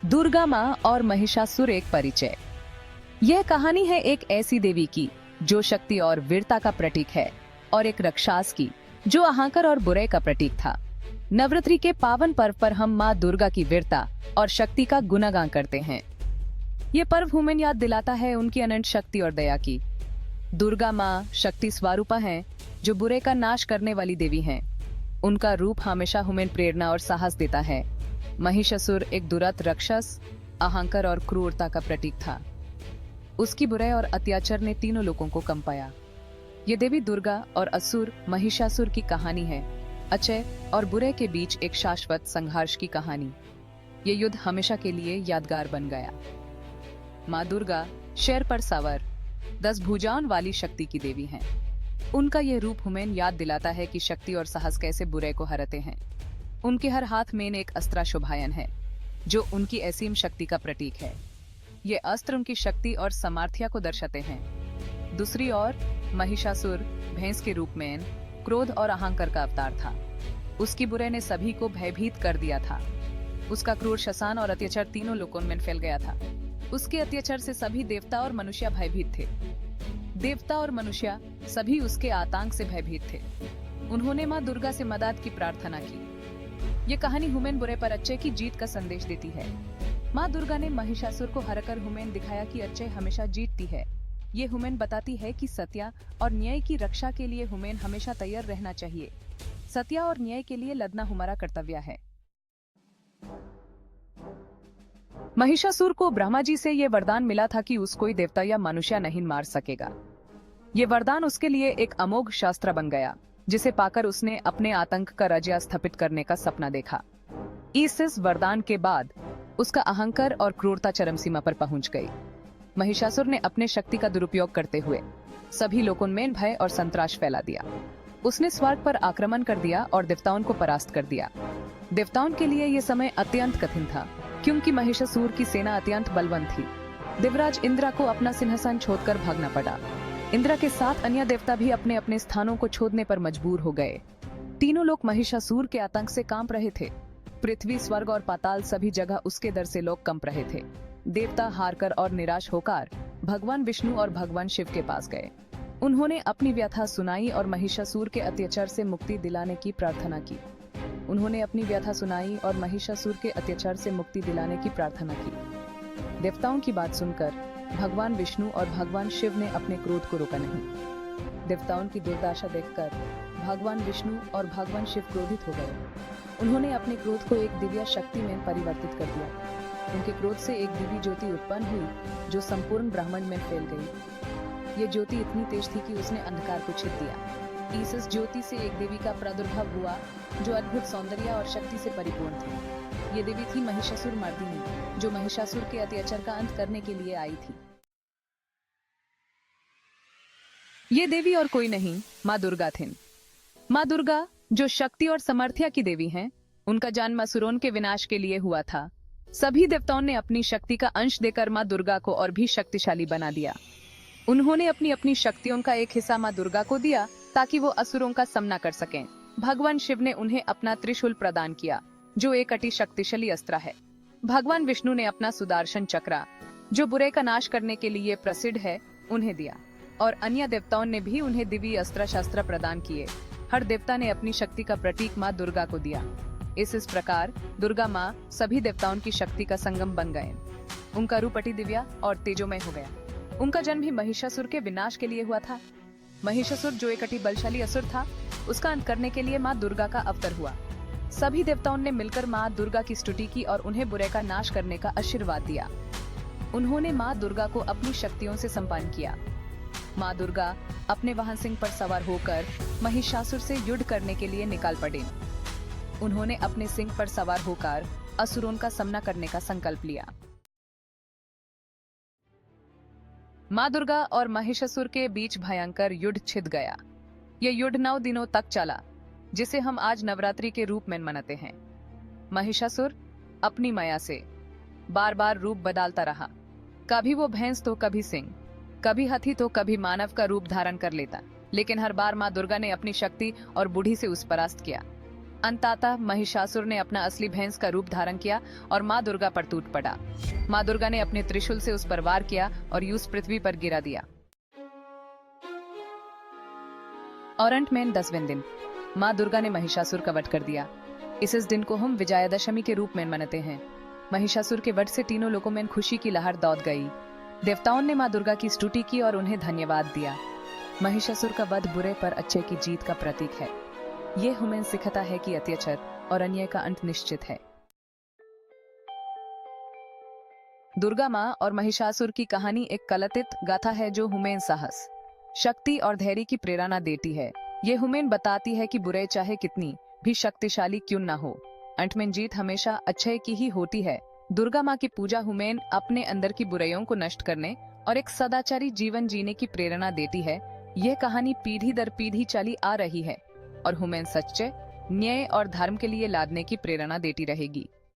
दुर्गा माँ और महिषासुर एक परिचय। यह कहानी है एक ऐसी देवी की जो शक्ति और वीरता का प्रतीक है और एक राक्षस की जो अहंकार और बुराई का प्रतीक था। नवरात्रि के पावन पर्व पर हम माँ दुर्गा की वीरता और शक्ति का गुणगान करते हैं। ये पर्व हमें याद दिलाता है उनकी अनंत शक्ति और दया की। दुर्गा माँ शक्ति स्वरूपा हैं जो बुरे का नाश करने वाली देवी हैं। उनका रूप हमेशा हमें प्रेरणा और साहस देता है। महिषासुर एक दुरंत राक्षस, अहंकार और क्रूरता का प्रतीक था। उसकी बुराई और अत्याचार ने तीनों लोगों को कंपाया। ये देवी दुर्गा और असुर महिषासुर की कहानी है, अच्छे और बुरे के बीच एक शाश्वत संघर्ष की कहानी। ये युद्ध हमेशा के लिए यादगार बन गया। माँ दुर्गा शेर पर सवार 10 भुजाओं वाली शक्ति की देवी हैं। उनका यह रूप हमें याद दिलाता है कि शक्ति और साहस कैसे बुरे को हराते हैं। उनके हर हाथ में एक अस्त्र शोभायन है जो उनकी असीम शक्ति का प्रतीक है। ये अस्त्र उनकी शक्ति और सामर्थ्य को दर्शाते हैं। दूसरी ओर महिषासुर भैंस के रूप में क्रोध और अहंकार का अवतार था। उसकी बुराई ने सभी को भयभीत कर दिया था। उसका क्रूर शासन और अत्याचार तीनों लोगों में फैल गया था। उसके अत्याचार से सभी देवता और मनुष्य भयभीत थे। देवता और मनुष्य सभी उसके आतंक से भयभीत थे। उन्होंने माँ दुर्गा से मदद की प्रार्थना की। ये कहानी हुमेन बुरे पर अच्छे की जीत का संदेश देती है। माँ दुर्गा ने महिषासुर को हराकर हुमेन दिखाया कि अच्छे हमेशा जीतती है। ये हुमेन बताती है कि सत्य और न्याय की रक्षा के लिए हुमेन हमेशा तैयार रहना चाहिए। सत्य और न्याय के लिए लड़ना हमारा कर्तव्य है। महिषासुर को ब्रह्मा जी से यह वरदान मिला था कि उसको कोई देवता या मनुष्य नहीं मार सकेगा। ये वरदान उसके लिए एक अमोघ शास्त्र बन गया, जिसे पाकर उसने अपने आतंक का राज्य स्थापित करने का सपना देखा। इस वरदान के बाद उसका अहंकार और क्रूरता चरम सीमा पर पहुंच गई। महिषासुर ने अपने शक्ति का दुरुपयोग करते हुए सभी लोगों में भय और संतराश फैला दिया। उसने स्वर्ग पर आक्रमण कर दिया और देवताओं को परास्त कर दिया। देवताओं के लिए यह समय अत्यंत कठिन था, क्योंकि महिषासुर की सेना अत्यंत बलवंत थी। देवराज इंद्र को अपना सिंहासन छोड़कर भागना पड़ा। इंद्र के साथ अन्य देवता भी अपने अपने स्थानों को छोड़ने पर मजबूर हो गए। तीनों लोग महिषासुर के आतंक से कांप रहे थे। पृथ्वी, स्वर्ग और पाताल सभी जगह उसके डर से लोग कंप रहे थे। देवता हारकर और निराश होकर भगवान विष्णु और भगवान शिव के पास गए। उन्होंने अपनी व्यथा सुनाई और महिषासुर के अत्याचार से मुक्ति दिलाने की प्रार्थना की। देवताओं की बात सुनकर भगवान विष्णु और भगवान शिव ने अपने क्रोध को रोका नहीं। देवताओं की दुर्दशा देखकर भगवान विष्णु और भगवान शिव क्रोधित हो गए। उन्होंने अपने क्रोध को एक दिव्य शक्ति में परिवर्तित कर दिया। उनके क्रोध से एक दिव्य ज्योति उत्पन्न हुई जो संपूर्ण ब्रह्मांड में फैल गई। ये ज्योति इतनी तेज थी कि उसने अंधकार को छेद दिया। इस ज्योति से एक देवी का प्रादुर्भाव हुआ जो अद्भुत सौंदर्य और शक्ति से परिपूर्ण थी। ये देवी थी महिषासुर मर्दिनी, जो महिषासुर के अत्याचार का अंत करने के लिए आई थी। ये देवी और कोई नहीं, माँ दुर्गा थीं। माँ दुर्गा जो शक्ति और सामर्थ्य की देवी हैं, उनका जन्म असुरों के विनाश के लिए हुआ था। सभी देवताओं ने अपनी शक्ति का अंश देकर माँ दुर्गा को और भी शक्तिशाली बना दिया। उन्होंने अपनी अपनी शक्तियों का एक हिस्सा माँ दुर्गा को दिया ताकि वो असुरों का सामना कर सकें। भगवान शिव ने उन्हें अपना त्रिशूल प्रदान किया, जो एक अति शक्तिशाली अस्त्र है। भगवान विष्णु ने अपना सुदर्शन चक्र, जो बुरे का नाश करने के लिए प्रसिद्ध है, उन्हें दिया, और अन्य देवताओं ने भी उन्हें दिव्य अस्त्र शस्त्र प्रदान किए। हर देवता ने अपनी शक्ति का प्रतीक माँ दुर्गा को दिया। इस प्रकार दुर्गा माँ सभी देवताओं की शक्ति का संगम बन गए। उनका रूप अति दिव्य और तेजोमय हो गया। उनका जन्म भी महिषासुर के विनाश के लिए हुआ था। महिषासुर जो एक अति बलशाली असुर था, उसका अंत करने के लिए माँ दुर्गा का अवतार हुआ। सभी देवताओं ने मिलकर माँ दुर्गा की स्तुति की और उन्हें बुरे का नाश करने का आशीर्वाद दिया। उन्होंने माँ दुर्गा को अपनी शक्तियों से संपन्न किया। माँ दुर्गा अपने वाहन सिंह पर सवार होकर महिषासुर से युद्ध करने के लिए निकल पड़े। उन्होंने अपने सिंह पर सवार होकर असुरों का सामना करने का संकल्प लिया। माँ दुर्गा और महिषासुर के बीच भयंकर युद्ध छिड़ गया। यह युद्ध 9 दिनों तक चला, जिसे हम आज नवरात्रि के रूप में मनाते हैं। महिषासुर अपनी माया से बार बार रूप बदलता रहा। कभी वो भैंस तो कभी सिंह, कभी हाथी तो कभी मानव का रूप धारण कर लेता, लेकिन हर बार माँ दुर्गा ने अपनी शक्ति और बुद्धि से उस परास्त किया। अंततः महिषासुर ने अपना असली भैंस का रूप धारण किया और माँ दुर्गा पर टूट पड़ा। माँ दुर्गा ने अपने त्रिशूल से उस पर वार किया और यूं पृथ्वी पर गिरा दिया। और अंत में 10वें दिन माँ दुर्गा ने महिषासुर का वध कर दिया। इस दिन को हम विजयादशमी के रूप में मनाते हैं। महिषासुर के वध से तीनों लोगों में खुशी की लहर दौड़ गई। देवताओं ने माँ दुर्गा की स्तुति की और उन्हें धन्यवाद दिया। महिषासुर का वध बुरे पर अच्छे की जीत का प्रतीक है। ये हमें सिखाता है कि अत्याचार और अन्याय का अंत निश्चित है। दुर्गा माँ और महिषासुर की कहानी एक कलतित गाथा है जो हमें साहस, शक्ति और धैर्य की प्रेरणा देती है। ये हमें बताती है कि बुराई चाहे कितनी भी शक्तिशाली क्यों ना हो, अंत में जीत हमेशा अच्छे की ही होती है। दुर्गा माँ की पूजा हमें अपने अंदर की बुराइयों को नष्ट करने और एक सदाचारी जीवन जीने की प्रेरणा देती है। यह कहानी पीढ़ी दर पीढ़ी चली आ रही है और हमें सच्चे, न्याय और धर्म के लिए लड़ने की प्रेरणा देती रहेगी।